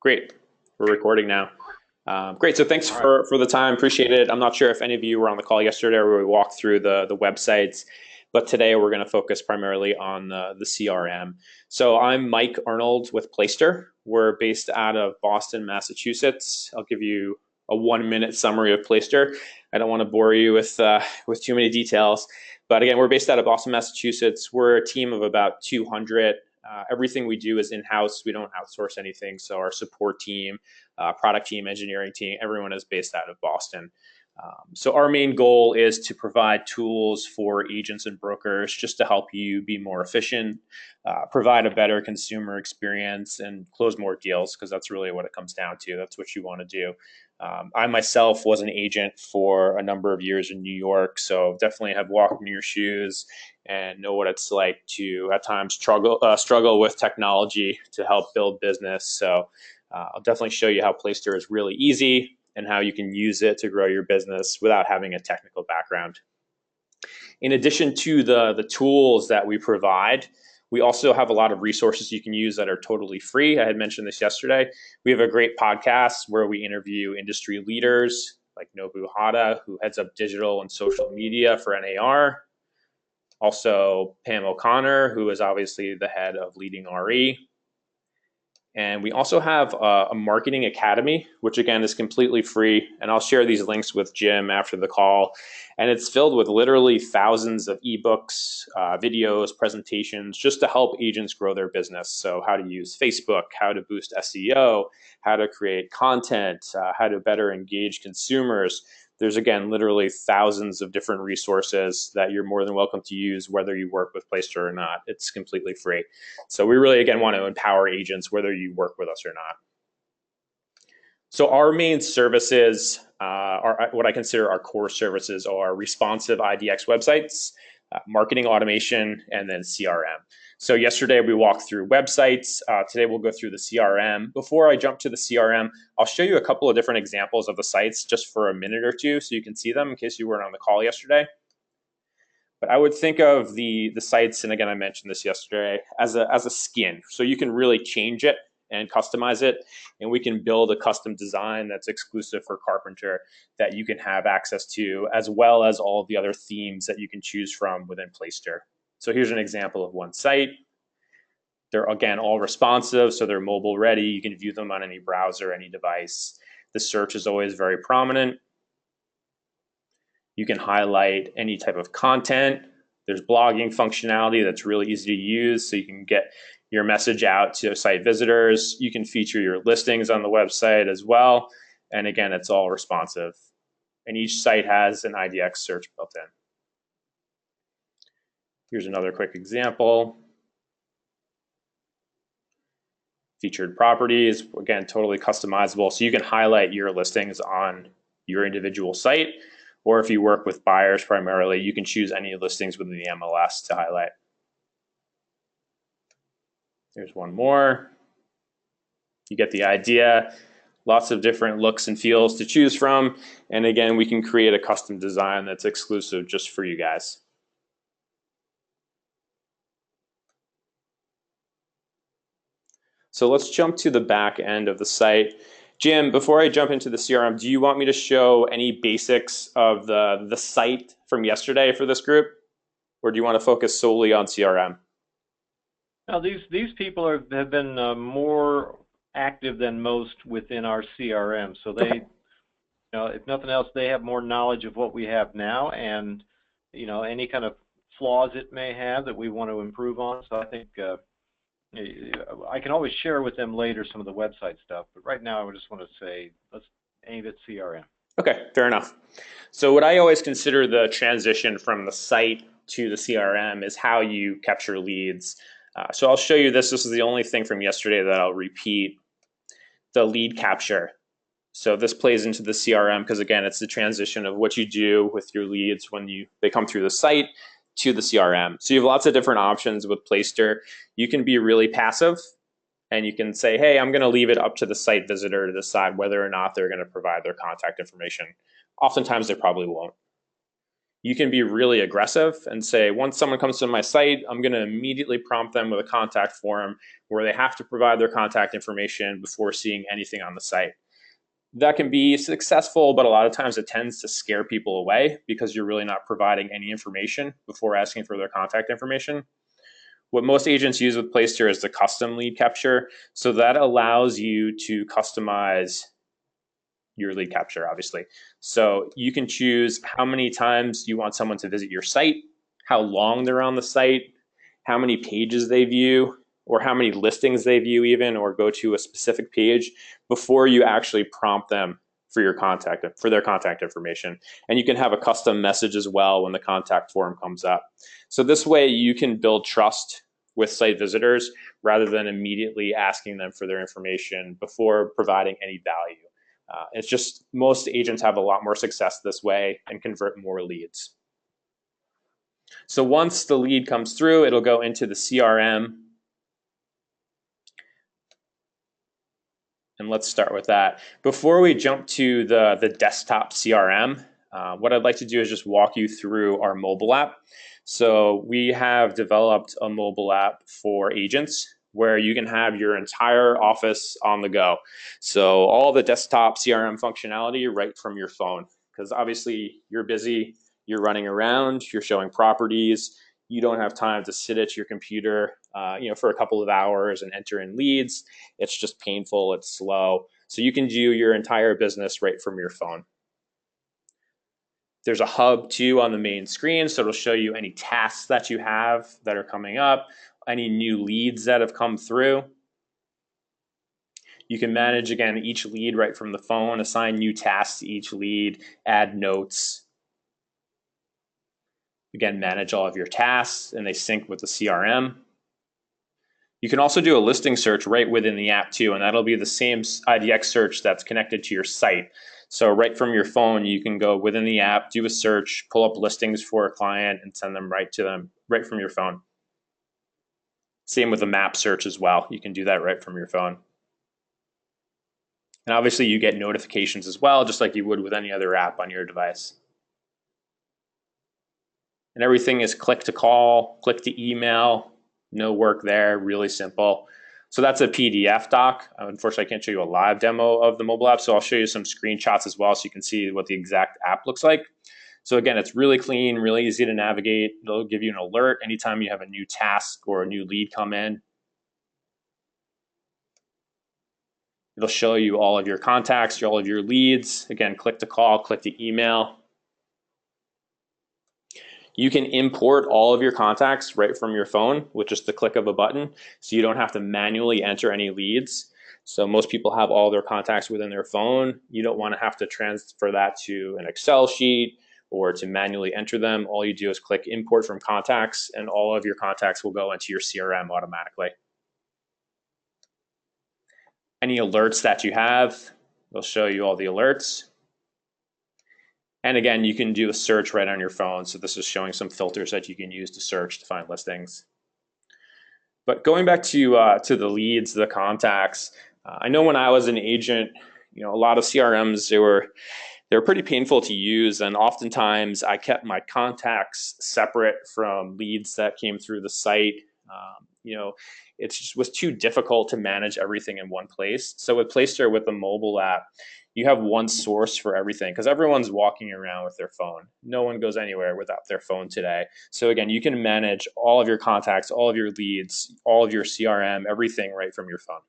Great. We're recording now. Great. So thanks All right. for the time. Appreciate it. I'm not sure if any of you were on the call yesterday where we walked through the websites, but today we're going to focus primarily on the CRM. So I'm Mike Arnold with Playster. We're based out of Boston, Massachusetts. I'll give you a 1-minute summary of Playster. I don't want to bore you with too many details, but again, we're based out of Boston, Massachusetts. We're a team of about 200. Everything we do is in-house. We don't outsource anything. So our support team, product team, engineering team, everyone is based out of Boston. So our main goal is to provide tools for agents and brokers just to help you be more efficient, provide a better consumer experience, and close more deals, because that's really what it comes down to. That's what you want to do. I myself was an agent for a number of years in New York, so definitely have walked in your shoes and know what it's like to at times struggle with technology to help build business. So I'll definitely show you how Playster is really easy and how you can use it to grow your business without having a technical background. In addition to the tools that we provide, we also have a lot of resources you can use that are totally free. I had mentioned this yesterday. We have a great podcast where we interview industry leaders like Nobu Hata, who heads up digital and social media for NAR. Also, Pam O'Connor, who is obviously the head of Leading RE. And we also have a marketing academy, which again is completely free. And I'll share these links with Jim after the call. And it's filled with literally thousands of ebooks, videos, presentations, just to help agents grow their business. So how to use Facebook, how to boost SEO, how to create content, how to better engage consumers. There's, again, literally thousands of different resources that you're more than welcome to use, whether you work with Playster or not. It's completely free. So we really, again, want to empower agents, whether you work with us or not. So our main services are what I consider our core services are responsive IDX websites, marketing automation, and then CRM. So yesterday we walked through websites. Today we'll go through the CRM. Before I jump to the CRM, I'll show you a couple of different examples of the sites just for a minute or two so you can see them in case you weren't on the call yesterday. But I would think of the sites, and again, I mentioned this yesterday, as a skin. So you can really change it and customize it, and we can build a custom design that's exclusive for Carpenter that you can have access to, as well as all of the other themes that you can choose from within Playster. So here's an example of one site. They're, again, all responsive, so they're mobile ready. You can view them on any browser, any device. The search is always very prominent. You can highlight any type of content. There's blogging functionality that's really easy to use, so you can get your message out to site visitors. You can feature your listings on the website as well. And again, it's all responsive. And each site has an IDX search built in. Here's another quick example. Featured properties, again, totally customizable. So you can highlight your listings on your individual site, or if you work with buyers primarily, you can choose any listings within the MLS to highlight. Here's one more. You get the idea. Lots of different looks and feels to choose from. And again, we can create a custom design that's exclusive just for you guys. So let's jump to the back end of the site. Jim, before I jump into the CRM, do you want me to show any basics of the site from yesterday for this group? Or do you want to focus solely on CRM? Now, these people have been more active than most within our CRM. So they, Okay. if nothing else, they have more knowledge of what we have now, and any kind of flaws it may have that we want to improve on. So I think I can always share with them later some of the website stuff. But right now, I just want to say let's aim at CRM. Okay, fair enough. So what I always consider the transition from the site to the CRM is how you capture leads. So I'll show you this. This is the only thing from yesterday that I'll repeat. The lead capture. So this plays into the CRM because, again, it's the transition of what you do with your leads when they come through the site to the CRM. So you have lots of different options with Playster. You can be really passive, and you can say, hey, I'm going to leave it up to the site visitor to decide whether or not they're going to provide their contact information. Oftentimes, they probably won't. You can be really aggressive and say, once someone comes to my site, I'm going to immediately prompt them with a contact form where they have to provide their contact information before seeing anything on the site. That can be successful, but a lot of times it tends to scare people away because you're really not providing any information before asking for their contact information. What most agents use with Playster is the custom lead capture. So that allows you to customize your lead capture, obviously. So you can choose how many times you want someone to visit your site, how long they're on the site, how many pages they view, or how many listings they view even, or go to a specific page before you actually prompt them for their contact information. And you can have a custom message as well when the contact form comes up. So this way you can build trust with site visitors rather than immediately asking them for their information before providing any value. It's just most agents have a lot more success this way and convert more leads. So once the lead comes through, it'll go into the CRM. And let's start with that. Before we jump to the desktop CRM, what I'd like to do is just walk you through our mobile app. So we have developed a mobile app for agents where you can have your entire office on the go. So all the desktop CRM functionality right from your phone, because obviously you're busy, you're running around, you're showing properties, you don't have time to sit at your computer for a couple of hours and enter in leads. It's just painful, it's slow. So you can do your entire business right from your phone. There's a hub too on the main screen, so it'll show you any tasks that you have that are coming up, any new leads that have come through. You can manage, again, each lead right from the phone, assign new tasks to each lead, add notes. Again, manage all of your tasks, and they sync with the CRM. You can also do a listing search right within the app too, and that'll be the same IDX search that's connected to your site. So right from your phone, you can go within the app, do a search, pull up listings for a client, and send them right to them right from your phone. Same with a map search as well. You can do that right from your phone. And obviously you get notifications as well, just like you would with any other app on your device. And everything is click to call, click to email, no work there, really simple. So that's a PDF doc. Unfortunately, I can't show you a live demo of the mobile app, so I'll show you some screenshots as well so you can see what the exact app looks like. So again, it's really clean, really easy to navigate. It'll give you an alert anytime you have a new task or a new lead come in. It'll show you all of your contacts, all of your leads. Again, click to call, click to email. You can import all of your contacts right from your phone with just the click of a button, so you don't have to manually enter any leads. So most people have all their contacts within their phone. You don't want to have to transfer that to an Excel sheet or to manually enter them. All you do is click import from contacts, and all of your contacts will go into your CRM automatically. Any alerts that you have, they'll show you all the alerts. And again, you can do a search right on your phone. So this is showing some filters that you can use to search to find listings. But going back to the leads, the contacts, I know when I was an agent, a lot of CRMs, they were pretty painful to use, and oftentimes I kept my contacts separate from leads that came through the site. It just was too difficult to manage everything in one place. So with Playster, with the mobile app, you have one source for everything because everyone's walking around with their phone. No one goes anywhere without their phone today. So again, you can manage all of your contacts, all of your leads, all of your CRM, everything right from your phone.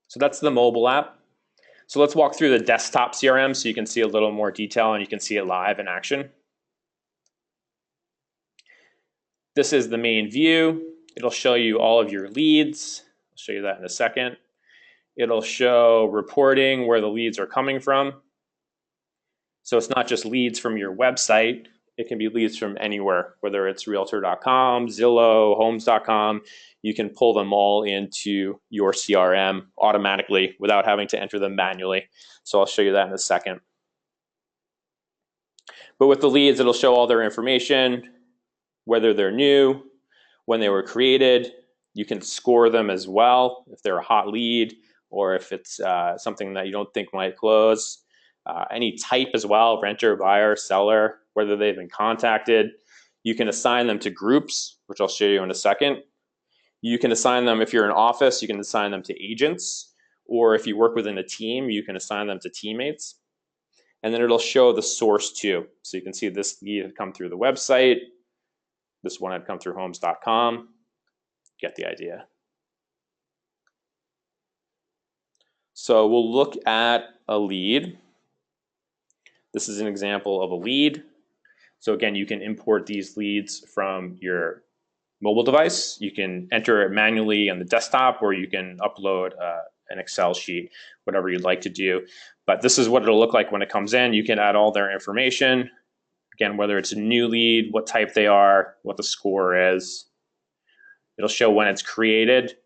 So that's the mobile app. So let's walk through the desktop CRM so you can see a little more detail and you can see it live in action. This is the main view. It'll show you all of your leads. I'll show you that in a second. It'll show reporting where the leads are coming from. So it's not just leads from your website. It can be leads from anywhere, whether it's Realtor.com, Zillow, Homes.com. You can pull them all into your CRM automatically without having to enter them manually. So I'll show you that in a second. But with the leads, it'll show all their information, whether they're new, when they were created. You can score them as well if they're a hot lead or if it's something that you don't think might close. any type as well, renter, buyer, seller, whether they've been contacted. You can assign them to groups, which I'll show you in a second. You can assign them, if you're an office, you can assign them to agents, or if you work within a team, you can assign them to teammates. And then it'll show the source too. So you can see this lead had come through the website. This one had come through homes.com. Get the idea. So we'll look at a lead. This is an example of a lead. So again, you can import these leads from your mobile device. You can enter it manually on the desktop, or you can upload an Excel sheet, whatever you'd like to do. But this is what it'll look like when it comes in. You can add all their information. Again, whether it's a new lead, what type they are, what the score is. It'll show when it's created.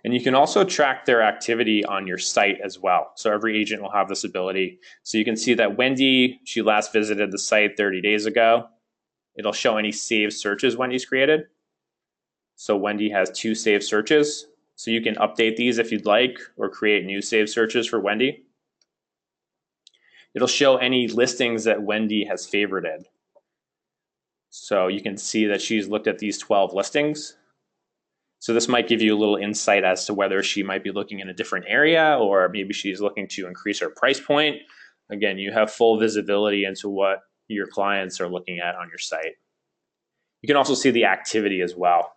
And you can also track their activity on your site as well. So every agent will have this ability. So you can see that Wendy, she last visited the site 30 days ago. It'll show any saved searches Wendy's created. So Wendy has 2 saved searches. So you can update these if you'd like, or create new saved searches for Wendy. It'll show any listings that Wendy has favorited. So you can see that she's looked at these 12 listings. So this might give you a little insight as to whether she might be looking in a different area, or maybe she's looking to increase her price point. Again, you have full visibility into what your clients are looking at on your site. You can also see the activity as well.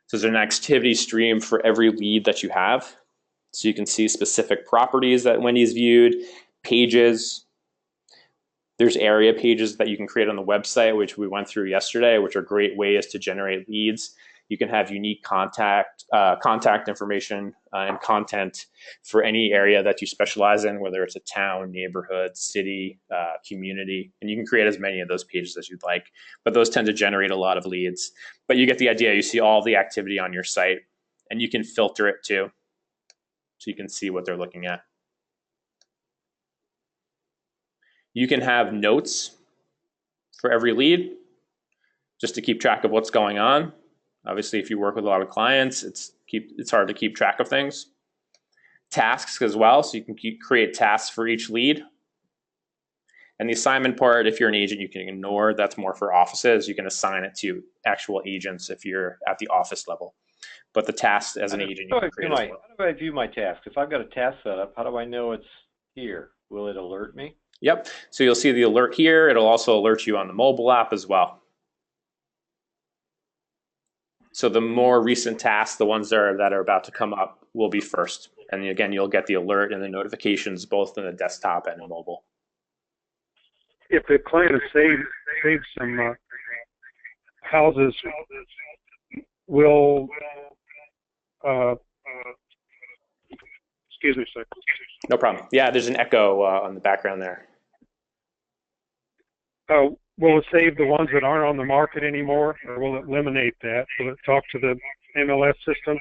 So there's an activity stream for every lead that you have. So you can see specific properties that Wendy's viewed, pages. There's area pages that you can create on the website, which we went through yesterday, which are great ways to generate leads. You can have unique contact information and content for any area that you specialize in, whether it's a town, neighborhood, city, community, and you can create as many of those pages as you'd like. But those tend to generate a lot of leads. But you get the idea. You see all the activity on your site, and you can filter it too, so you can see what they're looking at. You can have notes for every lead, just to keep track of what's going on. Obviously, if you work with a lot of clients, it's hard to keep track of things. Tasks as well, so you can create tasks for each lead. And the assignment part, if you're an agent, you can ignore. That's more for offices. You can assign it to actual agents if you're at the office level. But the tasks as an agent, you can create as well. How do I view my task? If I've got a task set up, how do I know it's here? Will it alert me? Yep. So you'll see the alert here. It'll also alert you on the mobile app as well. So the more recent tasks, the ones that are about to come up, will be first. And again, you'll get the alert and the notifications both in the desktop and in mobile. If the client has saved some houses, will excuse me a second. No problem. Yeah, there's an echo on the background there. Will it save the ones that aren't on the market anymore, or will it eliminate that? Will it talk to the MLS system?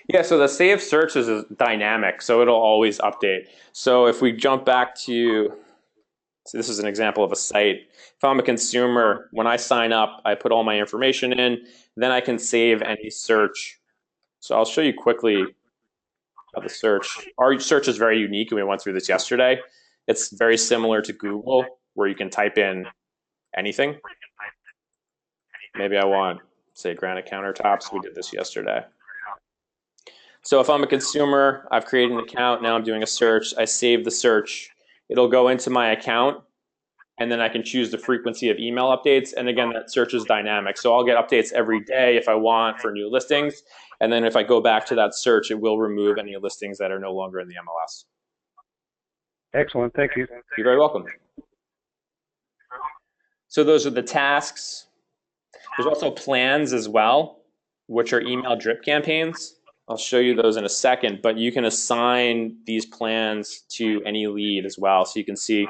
Yeah, so the save search is dynamic, so it'll always update. So if we jump back to, so this is an example of a site. If I'm a consumer, when I sign up, I put all my information in, then I can save any search. So I'll show you quickly how the search. Our search is very unique, and we went through this yesterday. It's very similar to Google, where you can type in anything. Maybe I want, say, granite countertops. We did this yesterday. So if I'm a consumer, I've created an account, now I'm doing a search, I save the search. It'll go into my account, and then I can choose the frequency of email updates. And again, that search is dynamic. So I'll get updates every day if I want for new listings. And then if I go back to that search, it will remove any listings that are no longer in the MLS. Excellent, thank you. You're very welcome. So those are the tasks. There's also plans as well, which are email drip campaigns. I'll show you those in a second, but you can assign these plans to any lead as well. So you can see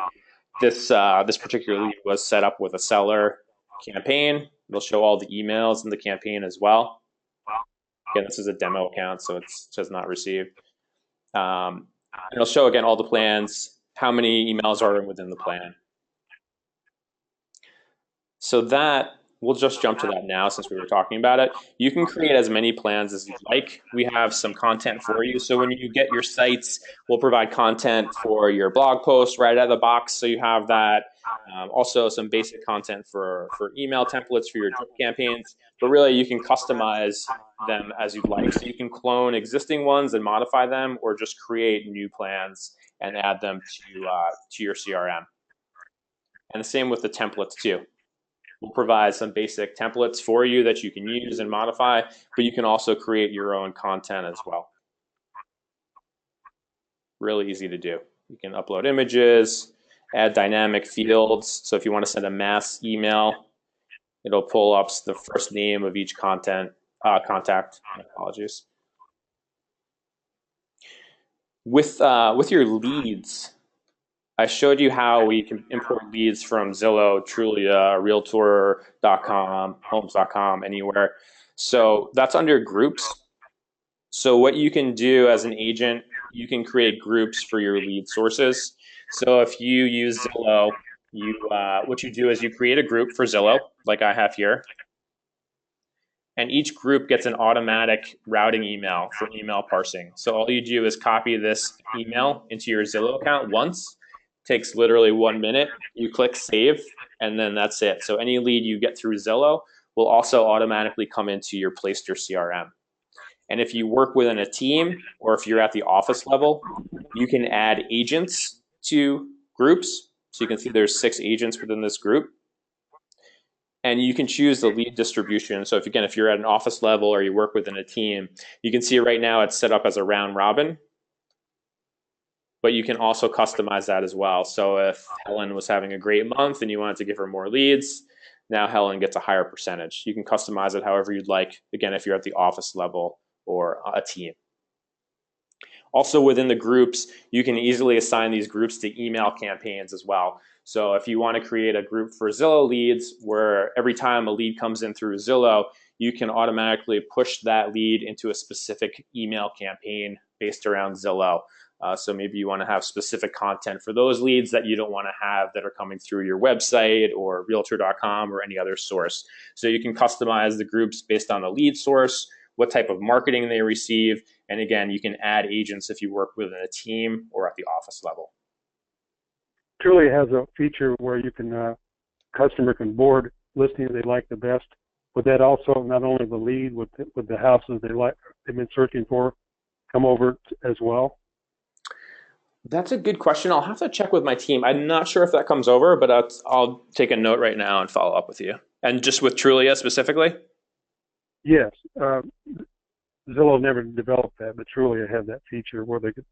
this particular lead was set up with a seller campaign. It'll show all the emails in the campaign as well. Again, this is a demo account, so it says not received. And it'll show, again, all the plans, how many emails are within the plan. So that we'll just jump to that now since we were talking about it. You can create as many plans as you like. We have some content for you. So when you get your sites, we'll provide content for your blog post right out of the box. So you have that. Also some basic content for email templates for your drip campaigns. But really you can customize them as you'd like. So you can clone existing ones and modify them, or just create new plans and add them to your CRM. And the same with the templates too. We'll provide some basic templates for you that you can use and modify, but you can also create your own content as well. Really easy to do. You can upload images, add dynamic fields. So if you want to send a mass email, it'll pull up the first name of each contact. Apologies. With your leads, I showed you how we can import leads from Zillow, Trulia, Realtor.com, Homes.com, anywhere. So that's under groups. So what you can do as an agent, you can create groups for your lead sources. So if you use Zillow, what you do is you create a group for Zillow, like I have here. And each group gets an automatic routing email for email parsing. So all you do is copy this email into your Zillow account once. Takes literally 1 minute. You click save, and then that's it. So any lead you get through Zillow will also automatically come into your Playster CRM. And if you work within a team, or if you're at the office level, you can add agents to groups. So you can see there's 6 agents within this group. And you can choose the lead distribution. So if you're at an office level or you work within a team, you can see right now it's set up as a round robin. But you can also customize that as well. So if Helen was having a great month and you wanted to give her more leads, now Helen gets a higher percentage. You can customize it however you'd like, again, if you're at the office level or a team. Also within the groups, you can easily assign these groups to email campaigns as well. So if you want to create a group for Zillow leads, where every time a lead comes in through Zillow, you can automatically push that lead into a specific email campaign based around Zillow. So maybe you want to have specific content for those leads that you don't want to have that are coming through your website or Realtor.com or any other source. So you can customize the groups based on the lead source, what type of marketing they receive, and again, you can add agents if you work within a team or at the office level. Trulia has a feature where you can customer can board listings they like the best. Would that also not only the lead with the houses they've been searching for come over as well? That's a good question. I'll have to check with my team. I'm not sure if that comes over, but I'll take a note right now and follow up with you. And just with Trulia specifically? Yes. Zillow never developed that, but Trulia had that feature where they could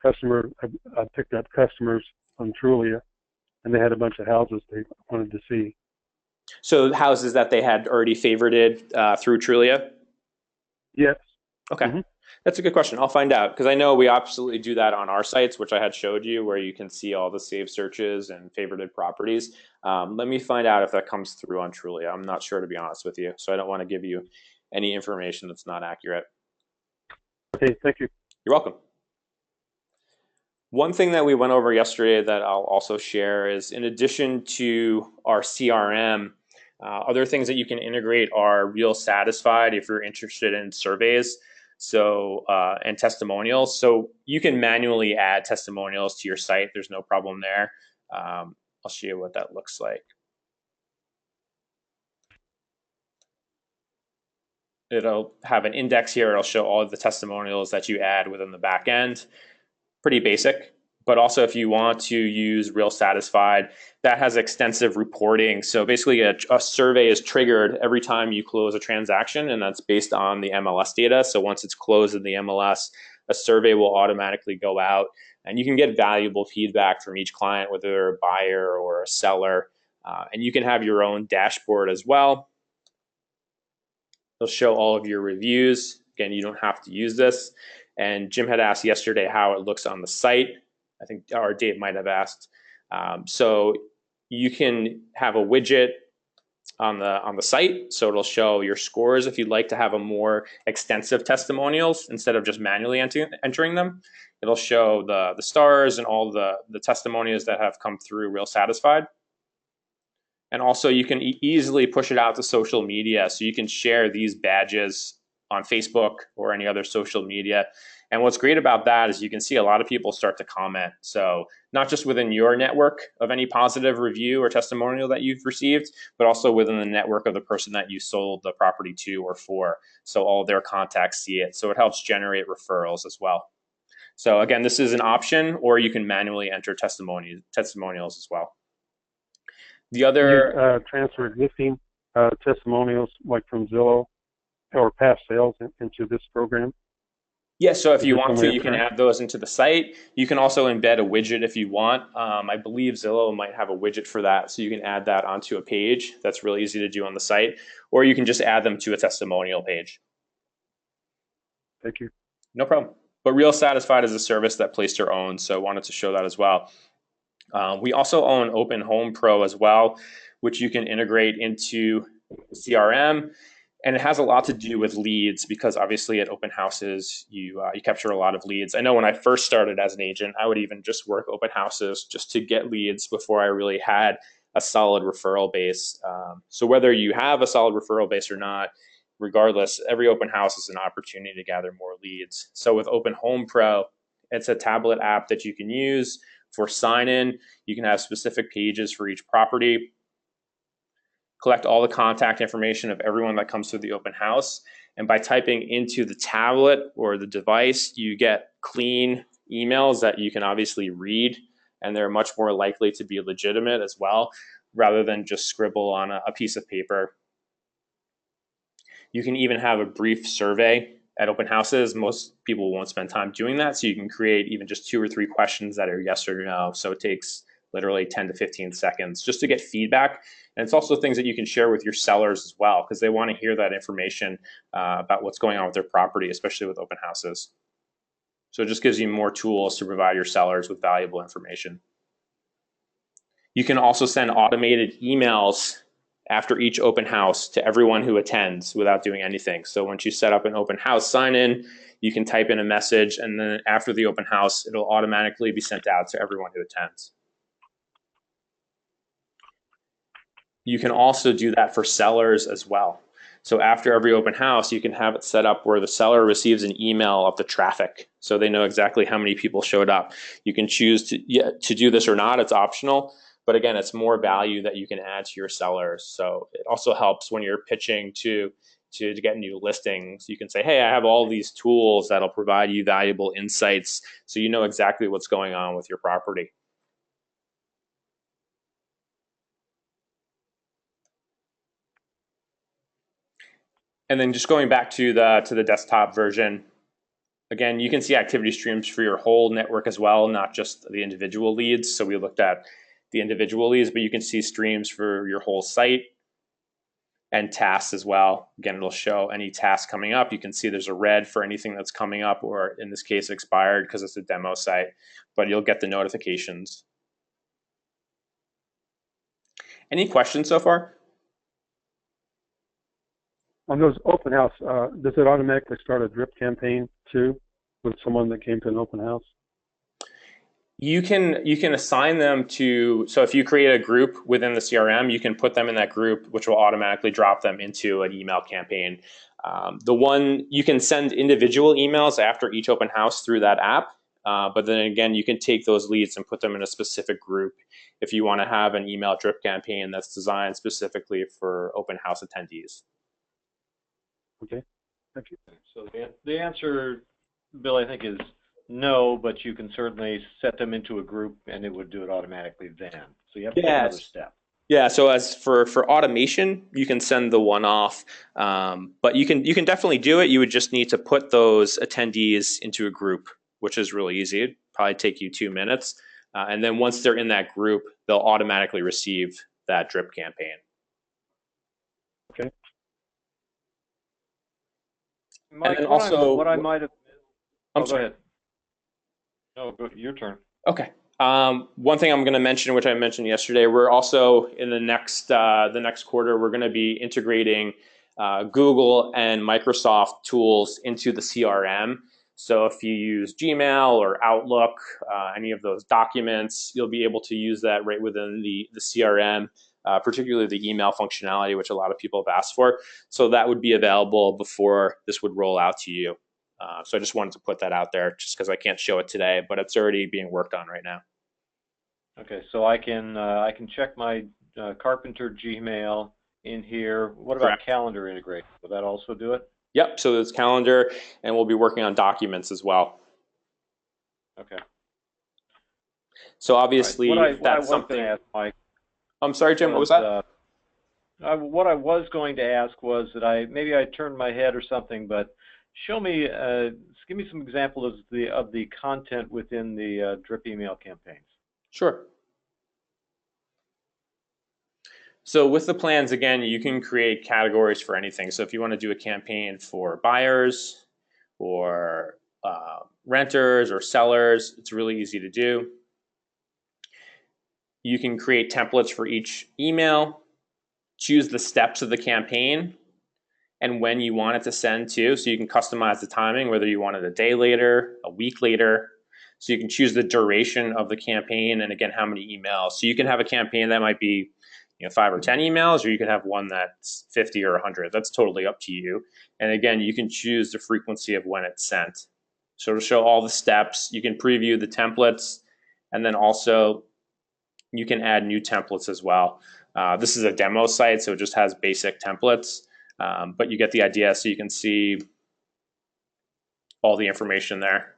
I picked up customers on Trulia, and they had a bunch of houses they wanted to see. So houses that they had already favorited through Trulia? Yes. Okay. Mm-hmm. That's a good question. I'll find out, because I know we absolutely do that on our sites, which I had showed you, where you can see all the saved searches and favorited properties. Let me find out if that comes through on Trulia. I'm not sure, to be honest with you, so I don't want to give you any information that's not accurate. Okay, thank you. You're welcome. One thing that we went over yesterday that I'll also share is, in addition to our CRM, other things that you can integrate are Real Satisfied if you're interested in surveys. So and testimonials. So you can manually add testimonials to your site. There's no problem there. I'll show you what that looks like. It'll have an index here. It'll show all of the testimonials that you add within the back end. Pretty basic. But also, if you want to use Real Satisfied, that has extensive reporting. So basically, a survey is triggered every time you close a transaction, and that's based on the MLS data. So once it's closed in the MLS, a survey will automatically go out, and you can get valuable feedback from each client, whether they're a buyer or a seller. And you can have your own dashboard as well. It'll show all of your reviews. Again, you don't have to use this. And Jim had asked yesterday how it looks on the site. I think, or Dave might have asked. So you can have a widget on the site, so it'll show your scores if you'd like to have a more extensive testimonials instead of just manually entering them. It'll show the stars and all the testimonials that have come through Real Satisfied. And also you can easily push it out to social media. So you can share these badges on Facebook or any other social media. And what's great about that is you can see a lot of people start to comment. So not just within your network of any positive review or testimonial that you've received, but also within the network of the person that you sold the property to or for. So all of their contacts see it. So it helps generate referrals as well. So again, this is an option, or you can manually enter testimonials as well. The other transfer existing testimonials like from Zillow or past sales into this program. Yeah, so if you want to, you can add those into the site. You can also embed a widget if you want. I believe Zillow might have a widget for that, so you can add that onto a page. That's really easy to do on the site, or you can just add them to a testimonial page. Thank you. No problem. But Real Satisfied is a service that Playster owns, so I wanted to show that as well. We also own Open Home Pro as well, which you can integrate into CRM. And it has a lot to do with leads, because obviously at open houses, you capture a lot of leads. I know when I first started as an agent, I would even just work open houses just to get leads before I really had a solid referral base. So whether you have a solid referral base or not, regardless, every open house is an opportunity to gather more leads. So with Open Home Pro, it's a tablet app that you can use for sign-in. You can have specific pages for each property, collect all the contact information of everyone that comes through the open house. And by typing into the tablet or the device, you get clean emails that you can obviously read, and they're much more likely to be legitimate as well, rather than just scribble on a piece of paper. You can even have a brief survey at open houses. Most people won't spend time doing that, so you can create even just 2 or 3 questions that are yes or no. So it takes literally 10 to 15 seconds just to get feedback. And it's also things that you can share with your sellers as well, because they want to hear that information about what's going on with their property, especially with open houses. So it just gives you more tools to provide your sellers with valuable information. You can also send automated emails after each open house to everyone who attends without doing anything. So once you set up an open house sign-in, you can type in a message, and then after the open house, it'll automatically be sent out to everyone who attends. You can also do that for sellers as well. So after every open house, you can have it set up where the seller receives an email of the traffic, so they know exactly how many people showed up. You can choose to do this or not. It's optional. But again, it's more value that you can add to your sellers. So it also helps when you're pitching to get new listings. You can say, hey, I have all these tools that'll provide you valuable insights, so you know exactly what's going on with your property. And then just going back to the desktop version, again, you can see activity streams for your whole network as well, not just the individual leads. So we looked at the individual leads, but you can see streams for your whole site and tasks as well. Again, it'll show any task coming up. You can see there's a red for anything that's coming up, or in this case, expired because it's a demo site, but you'll get the notifications. Any questions so far? On those open house, does it automatically start a drip campaign too with someone that came to an open house? You can assign them to, so if you create a group within the CRM, you can put them in that group, which will automatically drop them into an email campaign. You can send individual emails after each open house through that app, but then again, you can take those leads and put them in a specific group if you want to have an email drip campaign that's designed specifically for open house attendees. Okay, thank you. So the answer, Bill, I think is no, but you can certainly set them into a group and it would do it automatically then. So you have to take another step. Yeah, so as for automation, you can send the one off, but you can definitely do it. You would just need to put those attendees into a group, which is really easy. It'd probably take you 2 minutes. And then once they're in that group, they'll automatically receive that drip campaign. Okay. Mike, and also, what I might have... I'm sorry. Go ahead. No, your turn. Okay. One thing I'm going to mention, which I mentioned yesterday, we're also in the next quarter, we're going to be integrating Google and Microsoft tools into the CRM. So if you use Gmail or Outlook, any of those documents, you'll be able to use that right within the CRM. particularly the email functionality, which a lot of people have asked for. So that would be available before this would roll out to you. So I just wanted to put that out there just because I can't show it today, but it's already being worked on right now. Okay, so I can check my Carpenter Gmail in here. What about Correct. calendar integration? Will that also do it? Yep, so there's calendar, and we'll be working on documents as well. Okay. So obviously, What I that's was something. going to ask, Mike. I'm sorry, Jim. What was that? What I was going to ask was that maybe I turned my head or something, but show me, give me some examples of the content within the drip email campaigns. Sure. So with the plans, again, you can create categories for anything. So if you want to do a campaign for buyers or renters or sellers, it's really easy to do. You can create templates for each email, choose the steps of the campaign, and when you want it to send to. So you can customize the timing, whether you want it a day later, a week later. So you can choose the duration of the campaign and, again, how many emails. So you can have a campaign that might be 5 or 10 emails, or you can have one that's 50 or 100. That's totally up to you. And again, you can choose the frequency of when it's sent. So to show all the steps, you can preview the templates, and then also you can add new templates as well. This is a demo site, so it just has basic templates, but you get the idea. So you can see all the information there.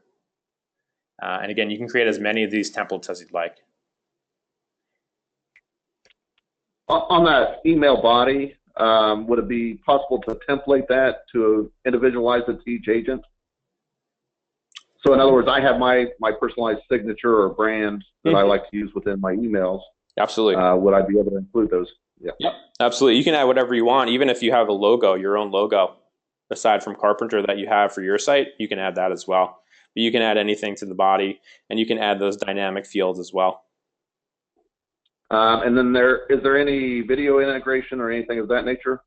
And again, you can create as many of these templates as you'd like. On that email body, would it be possible to template that to individualize it to each agent? So in other words, I have my personalized signature or brand that I like to use within my emails. Absolutely. Would I be able to include those? Yeah. Yep. Absolutely. You can add whatever you want, even if you have a logo, your own logo, aside from Carpenter that you have for your site, you can add that as well. But you can add anything to the body, and you can add those dynamic fields as well. And then is there any video integration or anything of that nature?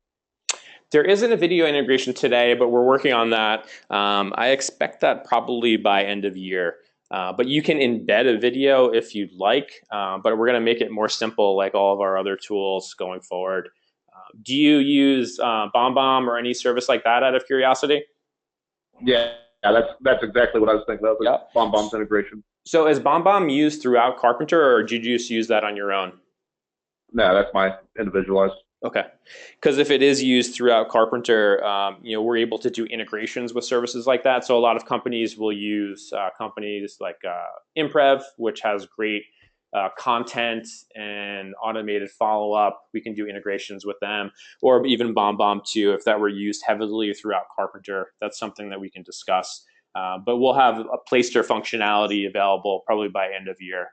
There isn't a video integration today, but we're working on that. I expect that probably by end of year. But you can embed a video if you'd like, but we're going to make it more simple like all of our other tools going forward. Do you use BombBomb or any service like that out of curiosity? Yeah, that's exactly what I was thinking of, Yep. BombBomb's integration. So is BombBomb used throughout Carpenter, or did you just use that on your own? No, that's my individualized. Okay, because if it is used throughout Carpenter, we're able to do integrations with services like that. So a lot of companies will use companies like Imprev, which has great content and automated follow-up. We can do integrations with them, or even BombBomb too, if that were used heavily throughout Carpenter. That's something that we can discuss. But we'll have a Playster functionality available probably by end of year.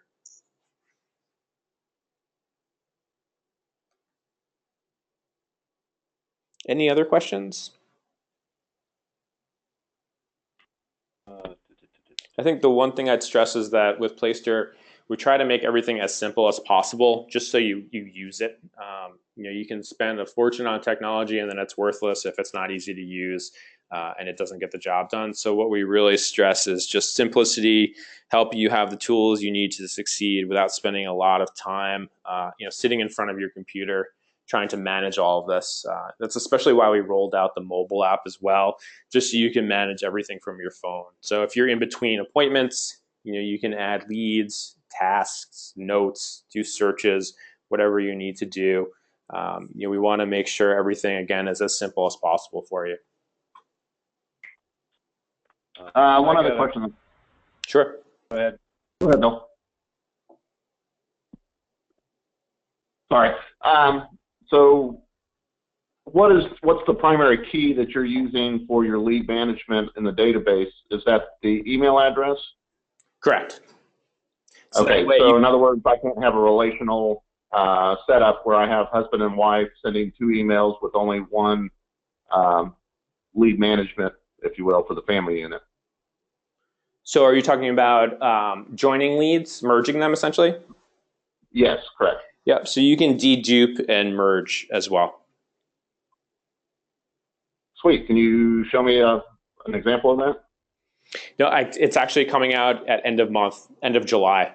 Any other questions? I think the one thing I'd stress is that with Playster, we try to make everything as simple as possible, just so you use it. You can spend a fortune on technology and then it's worthless if it's not easy to use and it doesn't get the job done. So what we really stress is just simplicity, help you have the tools you need to succeed without spending a lot of time, sitting in front of your computer, trying to manage all of this. That's especially why we rolled out the mobile app as well, just so you can manage everything from your phone. So if you're in between appointments, you can add leads, tasks, notes, do searches, whatever you need to do. We want to make sure everything, again, is as simple as possible for you. One other question. Sure. Go ahead. Go ahead, Bill. Sorry. So what's the primary key that you're using for your lead management in the database? Is that the email address? Correct. Okay, so in other words, I can't have a relational setup where I have husband and wife sending 2 emails with only one lead management, if you will, for the family unit. So are you talking about joining leads, merging them essentially? Yes, correct. Yep, so you can dedupe and merge as well. Sweet. Can you show me an example of that? No, it's actually coming out at end of month, end of July.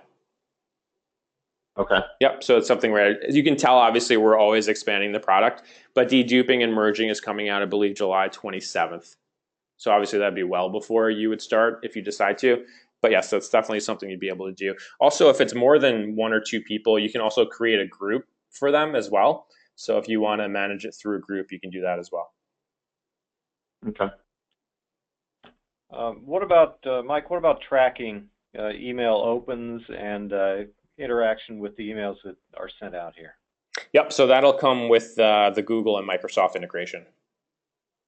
Okay. Yep. So it's something where, as you can tell, obviously we're always expanding the product, but deduping and merging is coming out, I believe, July 27th. So obviously that'd be well before you would start if you decide to. But yes, that's definitely something you'd be able to do. Also, if it's more than one or two people, you can also create a group for them as well. So if you want to manage it through a group, you can do that as well. Okay. What about, Mike, what about tracking email opens and interaction with the emails that are sent out here? Yep, so that'll come with the Google and Microsoft integration.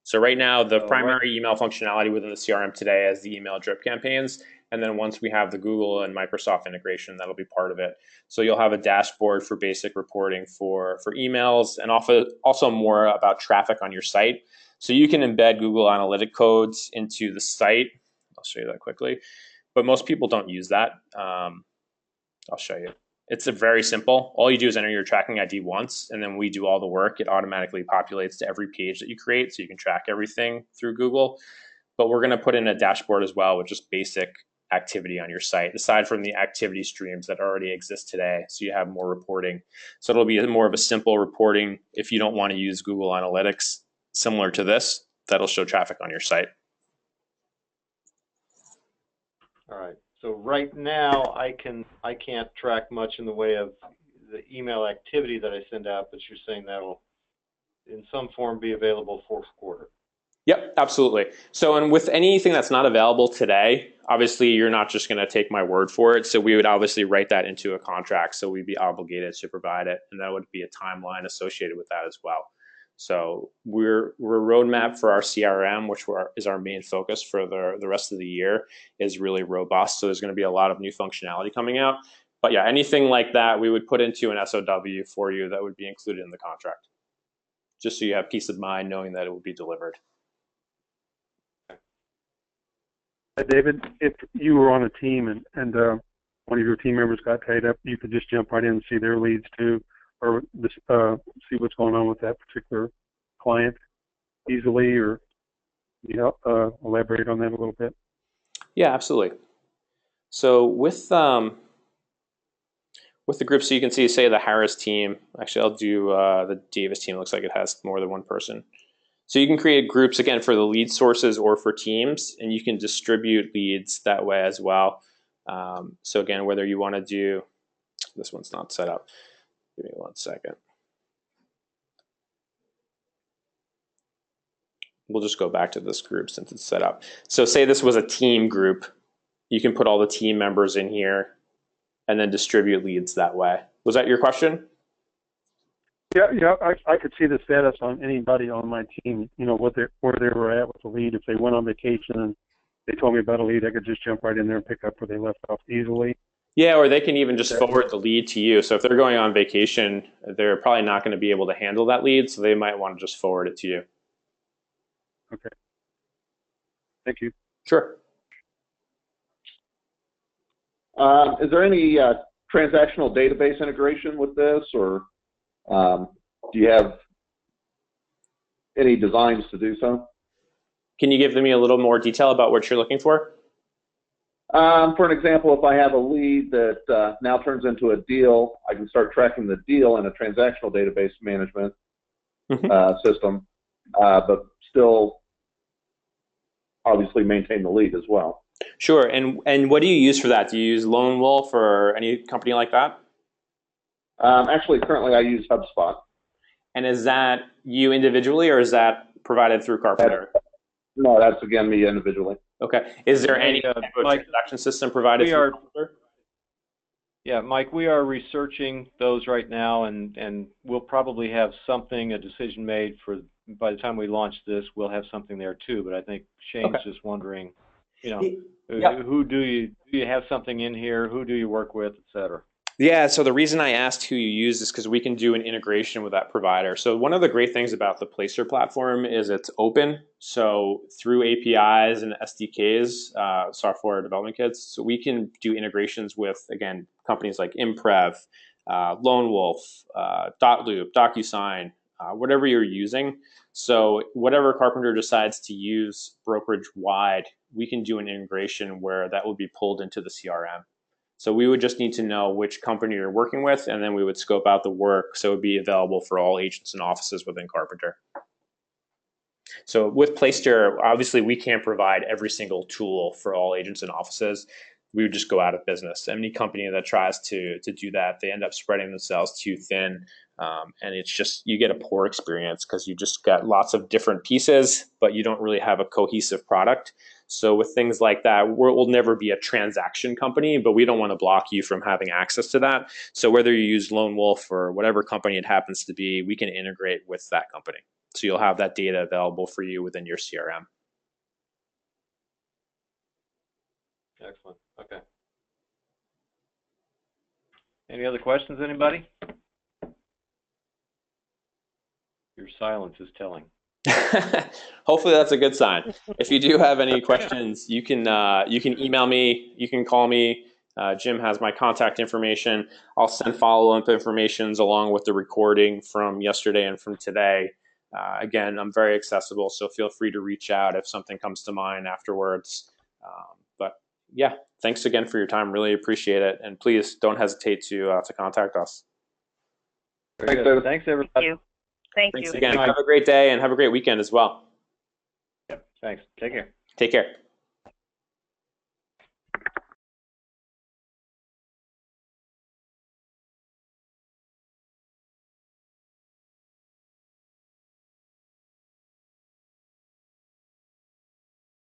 So right now, the primary email functionality within the CRM today is the email drip campaigns. And then once we have the Google and Microsoft integration, that'll be part of it. So you'll have a dashboard for basic reporting for emails, and also more about traffic on your site. So you can embed Google Analytic codes into the site. I'll show you that quickly. But most people don't use that. I'll show you. It's very simple. All you do is enter your tracking ID once, and then we do all the work. It automatically populates to every page that you create, so you can track everything through Google. But we're going to put in a dashboard as well, with just basic activity on your site, aside from the activity streams that already exist today. So you have more reporting. So it'll be more of a simple reporting. If you don't want to use Google Analytics, similar to this, that'll show traffic on your site. All right. So right now, I can't track much in the way of the email activity that I send out, but you're saying that'll, in some form, be available fourth quarter. Yep, absolutely. So, and with anything that's not available today, obviously you're not just going to take my word for it. So we would obviously write that into a contract. So we'd be obligated to provide it, and that would be a timeline associated with that as well. So we're a roadmap for our CRM, which is our main focus for the rest of the year, is really robust. So there's going to be a lot of new functionality coming out. But yeah, anything like that, we would put into an SOW for you that would be included in the contract, just so you have peace of mind knowing that it will be delivered. David, if you were on a team and one of your team members got tied up, you could just jump right in and see their leads too, or see what's going on with that particular client easily, or elaborate on that a little bit. Yeah, absolutely. So with the group, so you can see, say, the Harris team. Actually, I'll do the Davis team. It looks like it has more than one person. So you can create groups, again, for the lead sources or for teams, and you can distribute leads that way as well. So again, whether you want to do, this one's not set up. Give me 1 second. We'll just go back to this group since it's set up. So say this was a team group. You can put all the team members in here and then distribute leads that way. Was that your question? Yeah, I could see the status on anybody on my team, where they were at with the lead. If they went on vacation and they told me about a lead, I could just jump right in there and pick up where they left off easily. Yeah, or they can even just forward the lead to you. So if they're going on vacation, they're probably not going to be able to handle that lead, so they might want to just forward it to you. Okay. Thank you. Sure. Is there any transactional database integration with this, or do you have any designs to do so? Can you give me a little more detail about what you're looking for? For an example, if I have a lead that now turns into a deal, I can start tracking the deal in a transactional database management system, but still obviously maintain the lead as well. Sure. And what do you use for that? Do you use Lone Wolf or any company like that? Actually, currently I use HubSpot. And is that you individually, or is that provided through Carpenter? No, that's again me individually. Okay. Is there any type of transaction system provided through Carpenter? Yeah, Mike, we are researching those right now, and we'll probably have something, a decision made for, by the time we launch this, we'll have something there too. But I think Shane's just wondering, who do you have something in here? Who do you work with, et cetera? Yeah, so the reason I asked who you use is because we can do an integration with that provider. So one of the great things about the Placer platform is it's open. So through APIs and SDKs, software development kits, so we can do integrations with, again, companies like Imprev, Lone Wolf, Dotloop, DocuSign, whatever you're using. So whatever Carpenter decides to use brokerage-wide, we can do an integration where that will be pulled into the CRM. So we would just need to know which company you're working with, and then we would scope out the work so it would be available for all agents and offices within Carpenter. So with Playster, obviously we can't provide every single tool for all agents and offices. We would just go out of business. Any company that tries to do that, they end up spreading themselves too thin. And it's just, you get a poor experience because you just got lots of different pieces, but you don't really have a cohesive product. So with things like that, we'll never be a transaction company, but we don't want to block you from having access to that. So whether you use Lone Wolf or whatever company it happens to be, we can integrate with that company. So you'll have that data available for you within your CRM. Excellent. Okay. Any other questions, anybody? Your silence is telling. Hopefully that's a good sign. If you do have any questions, you can email me, you can call me. Jim has my contact information. I'll send follow-up informations along with the recording from yesterday and from today. Again, I'm very accessible, so feel free to reach out if something comes to mind afterwards. But yeah, thanks again for your time. Really appreciate it, and please don't hesitate to contact us. Very good. Thanks, everybody. Thank you. Thanks again. Have a great day and have a great weekend as well. Yep. Thanks. Take care. Take care.